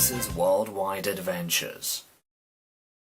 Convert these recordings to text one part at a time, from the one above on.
Thomas's Worldwide Adventures.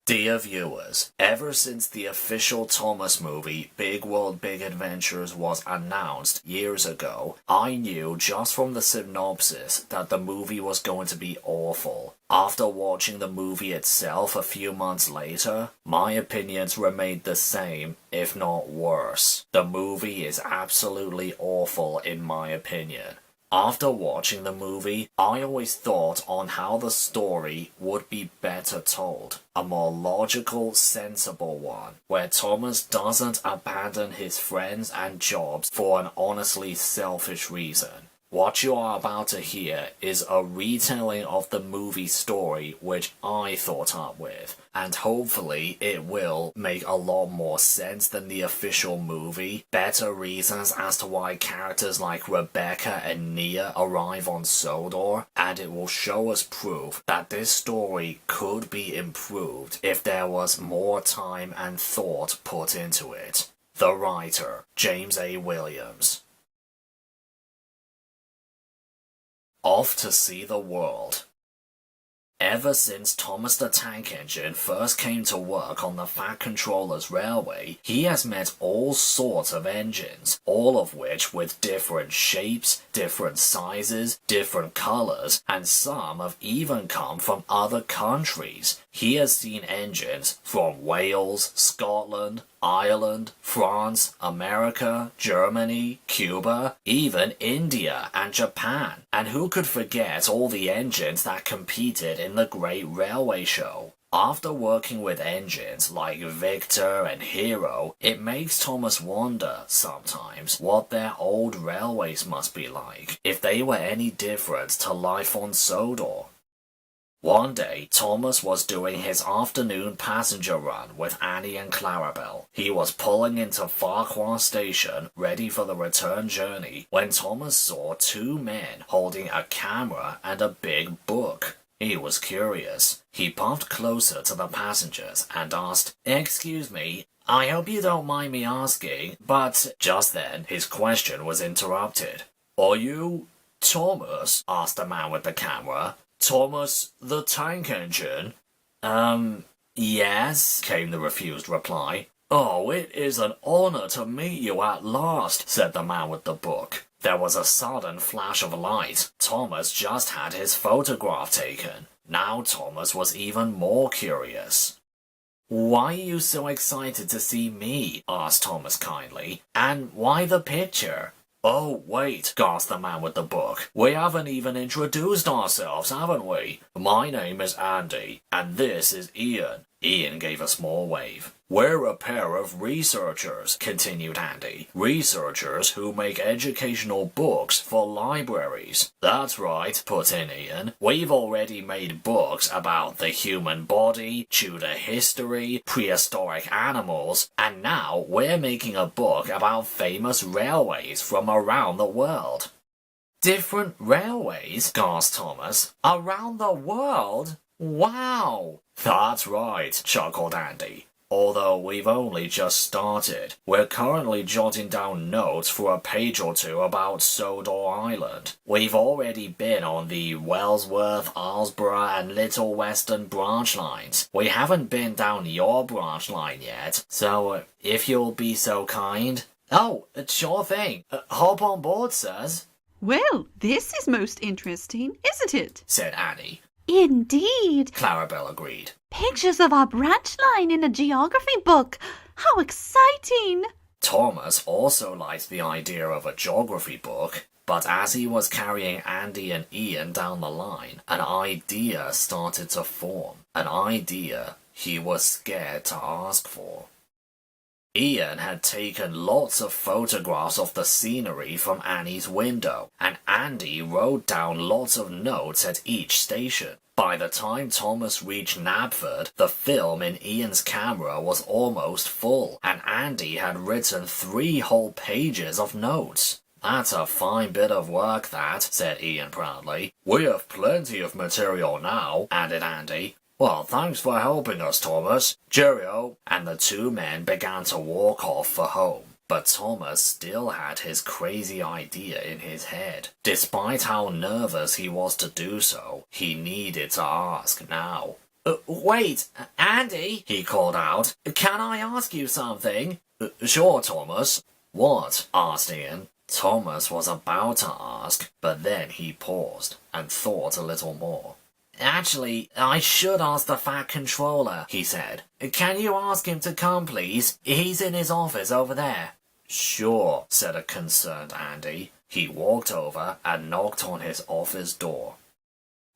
Dear viewers, ever since the official Thomas movie Big World Big Adventures was announced years ago, I knew just from the synopsis that the movie was going to be awful. After watching the movie itself a few months later, my opinions remained the same, if not worse. The movie is absolutely awful in my opinion. After watching the movie, I always thought on how the story would be better told. A more logical, sensible one, where Thomas doesn't abandon his friends and jobs for an honestly selfish reason. What you are about to hear is a retelling of the movie story which I thought up with, and hopefully it will make a lot more sense than the official movie. Better reasons as to why characters like Rebecca and Nia arrive on Sodor, and it will show us proof that this story could be improved if there was more time and thought put into it. The writer, James A. Williams. Off to see the world. Ever since Thomas the Tank Engine first came to work on the Fat Controller's railway, he has met all sorts of engines, all of which with different shapes, different sizes, different colors, and some have even come from other countries. He has seen engines from Wales, Scotland, Ireland, France, America, Germany, Cuba, even India and Japan. And who could forget all the engines that competed in the Great Railway Show? After working with engines like Victor and Hero, it makes Thomas wonder sometimes what their old railways must be like, if they were any different to life on Sodor. One day, Thomas was doing his afternoon passenger run with Annie and Clarabel. He was pulling into Farquhar Station, ready for the return journey, when Thomas saw two men holding a camera and a big book. He was curious. He puffed closer to the passengers and asked, "Excuse me, I hope you don't mind me asking, but..." Just then, his question was interrupted. "Are you Thomas?" asked the man with the camera. "Thomas the Tank Engine?" Yes, came the refused reply. "Oh, it is an honor to meet you at last," said the man with the book. There was a sudden flash of light. Thomas just had his photograph taken. Now Thomas was even more curious. "Why are you so excited to see me?" asked Thomas kindly. "And why the picture?" "Oh, wait," gasped the man with the book. "We haven't even introduced ourselves, haven't we? My name is Andy, and this is Ian." Ian gave a small wave. "We're a pair of researchers," continued Andy. "Researchers who make educational books for libraries." "That's right," put in Ian. "We've already made books about the human body, Tudor history, prehistoric animals, and now we're making a book about famous railways from around the world." "Different railways?" gasped Thomas. "Around the world? Wow!" "That's right," chuckled Andy. "Although we've only just started. We're currently jotting down notes for a page or two about Sodor Island. We've already been on the Wellsworth, Aylesborough and Little Western branch lines. We haven't been down your branch line yet, so if you'll be so kind..." "Oh, sure thing. Hop on board, sirs." "Well, this is most interesting, isn't it?" said Annie. "Indeed," Clarabel agreed. "Pictures of our branch line in a geography book. How exciting!" Thomas also liked the idea of a geography book, but as he was carrying Andy and Ian down the line, an idea started to form. An idea he was scared to ask for. Ian had taken lots of photographs of the scenery from Annie's window, and Andy wrote down lots of notes at each station. By the time Thomas reached Knapford, the film in Ian's camera was almost full, and Andy had written 3 whole pages of notes. "That's a fine bit of work, that," said Ian proudly. "We have plenty of material now," added Andy. "Well, thanks for helping us, Thomas. Cheerio." And the two men began to walk off for home. But Thomas still had his crazy idea in his head. Despite how nervous he was to do so, he needed to ask now. Wait, Andy, he called out. Can I ask you something? Sure, Thomas. What? Asked Ian. Thomas was about to ask, but then he paused and thought a little more. Actually, I should ask the Fat Controller, he said. Can you ask him to come, please? He's in his office over there. Sure, said a concerned Andy. He walked over and knocked on his office door.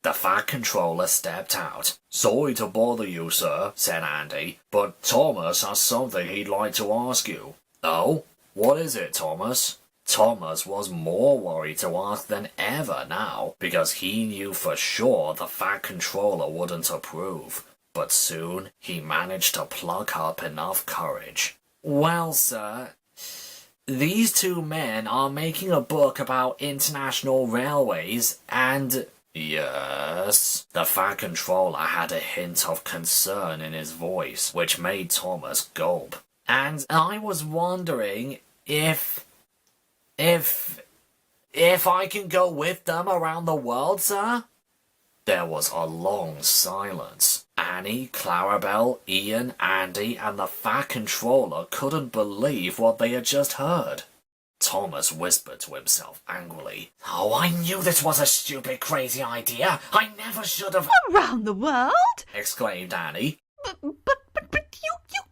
The Fat Controller stepped out. Sorry to bother you, sir, said Andy, but Thomas has something he'd like to ask you. Oh? What is it, Thomas? Thomas was more worried to ask than ever now, because he knew for sure the Fat Controller wouldn't approve. But soon he managed to pluck up enough courage. Well, sir, these two men are making a book about international railways, and... Yes? The Fat Controller had a hint of concern in his voice, which made Thomas gulp. And I was wondering if I can go with them around the world, sir? There was a long silence. Annie, Clarabel, Ian, Andy, and the Fat Controller couldn't believe what they had just heard. Thomas whispered to himself angrily. Oh, I knew this was a stupid, crazy idea. I never should have... Around the world? Exclaimed Annie. But you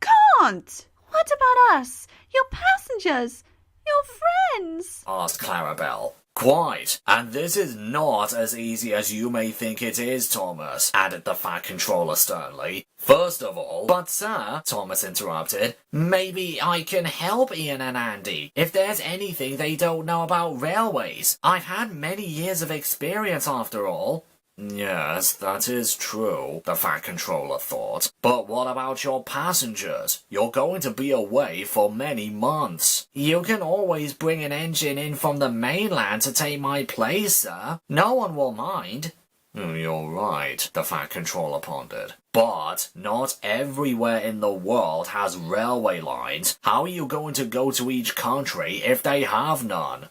can't. What about us? Your passengers? Your friends? Asked Clarabel. Quite. And this is not as easy as you may think it is, Thomas, added the Fat Controller sternly. First of all... But sir, Thomas interrupted, maybe I can help Ian and Andy if there's anything they don't know about railways. I've had many years of experience after all. Yes, that is true, the Fat Controller thought. But what about your passengers? You're going to be away for many months. You can always bring an engine in from the mainland to take my place, sir. No one will mind. You're right, the Fat Controller pondered. But not everywhere in the world has railway lines. How are you going to go to each country if they have none?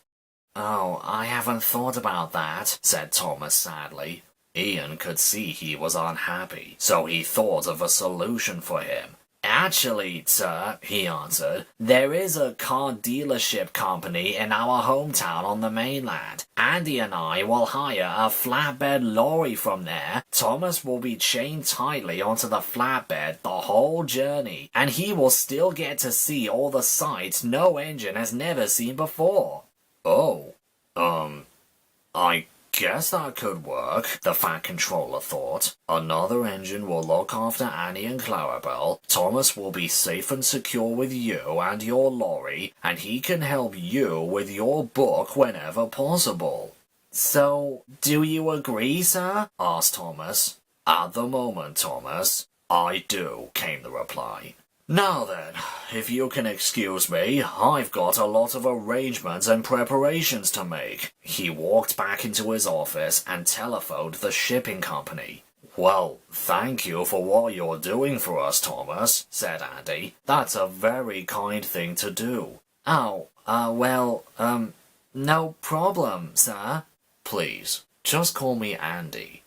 Oh, I haven't thought about that, said Thomas sadly. Ian could see he was unhappy, so he thought of a solution for him. Actually, sir, he answered, there is a car dealership company in our hometown on the mainland. Andy and I will hire a flatbed lorry from there. Thomas will be chained tightly onto the flatbed the whole journey, and he will still get to see all the sights no engine has never seen before. Oh, I guess that could work, the Fat Controller thought. Another engine will look after Annie and Clarabel, Thomas will be safe and secure with you and your lorry, and he can help you with your book whenever possible. So, do you agree, sir? Asked Thomas. At the moment, Thomas, I do, came the reply. Now then, if you can excuse me, I've got a lot of arrangements and preparations to make. He walked back into his office and telephoned the shipping company. Well, thank you for what you're doing for us, Thomas, said Andy. That's a very kind thing to do. Oh, no problem, sir. Please, just call me Andy.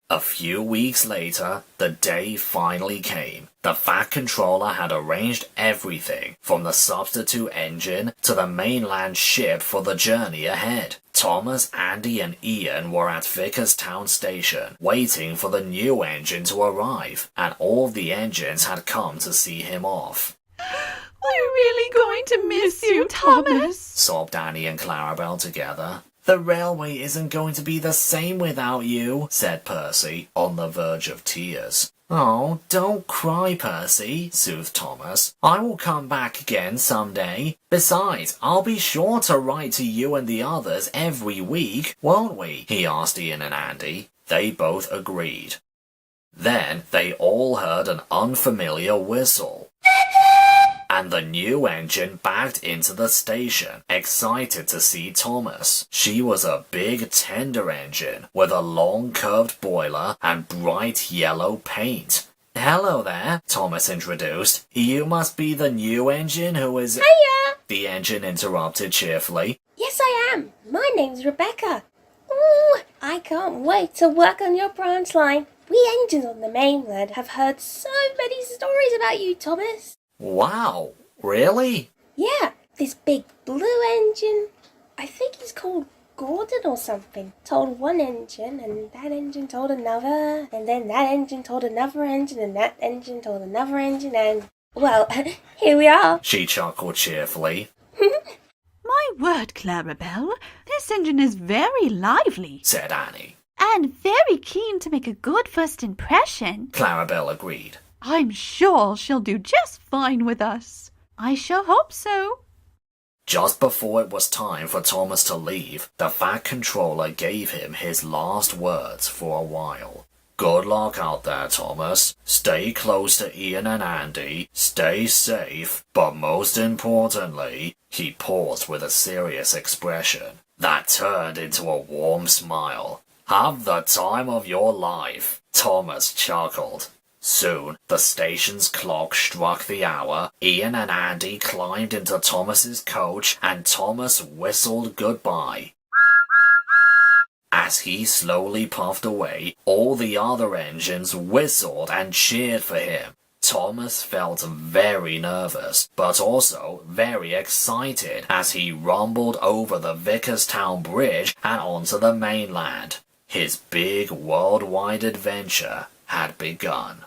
A few weeks later, the day finally came. The Fat Controller had arranged everything, from the substitute engine to the mainland ship for the journey ahead. Thomas, Andy and Ian were at Vickerstown Station, waiting for the new engine to arrive, and all the engines had come to see him off. We're really going to miss you, Thomas, sobbed Annie and Clarabel together. The railway isn't going to be the same without you, said Percy, on the verge of tears. Oh, don't cry, Percy, soothed Thomas. I will come back again someday. Besides, I'll be sure to write to you and the others every week, won't we? He asked Ian and Andy. They both agreed. Then they all heard an unfamiliar whistle. And the new engine backed into the station, excited to see Thomas. She was a big tender engine with a long curved boiler and bright yellow paint. Hello there, Thomas introduced. You must be the new engine who is... Hiya! The engine interrupted cheerfully. Yes, I am. My name's Rebecca. Ooh, I can't wait to work on your branch line. We engines on the mainland have heard so many stories about you, Thomas. Wow, really? Yeah, this big blue engine, I think he's called Gordon or something, told one engine, and that engine told another, and then that engine told another engine, and that engine told another engine, and, well, here we are. She chuckled cheerfully. My word, Clarabel, this engine is very lively Said Annie. and very keen to make a good first impression. Clarabel agreed. I'm sure she'll do just fine with us. I sure hope so. Just before it was time for Thomas to leave, the Fat Controller gave him his last words for a while. Good luck out there, Thomas. Stay close to Ian and Andy. Stay safe. But most importantly, he paused with a serious expression that turned into a warm smile. Have the time of your life, Thomas chuckled. Soon, the station's clock struck the hour, Ian and Andy climbed into Thomas's coach, and Thomas whistled goodbye. As he slowly puffed away, all the other engines whistled and cheered for him. Thomas felt very nervous, but also very excited as he rumbled over the Vickerstown Bridge and onto the mainland. His big worldwide adventure had begun.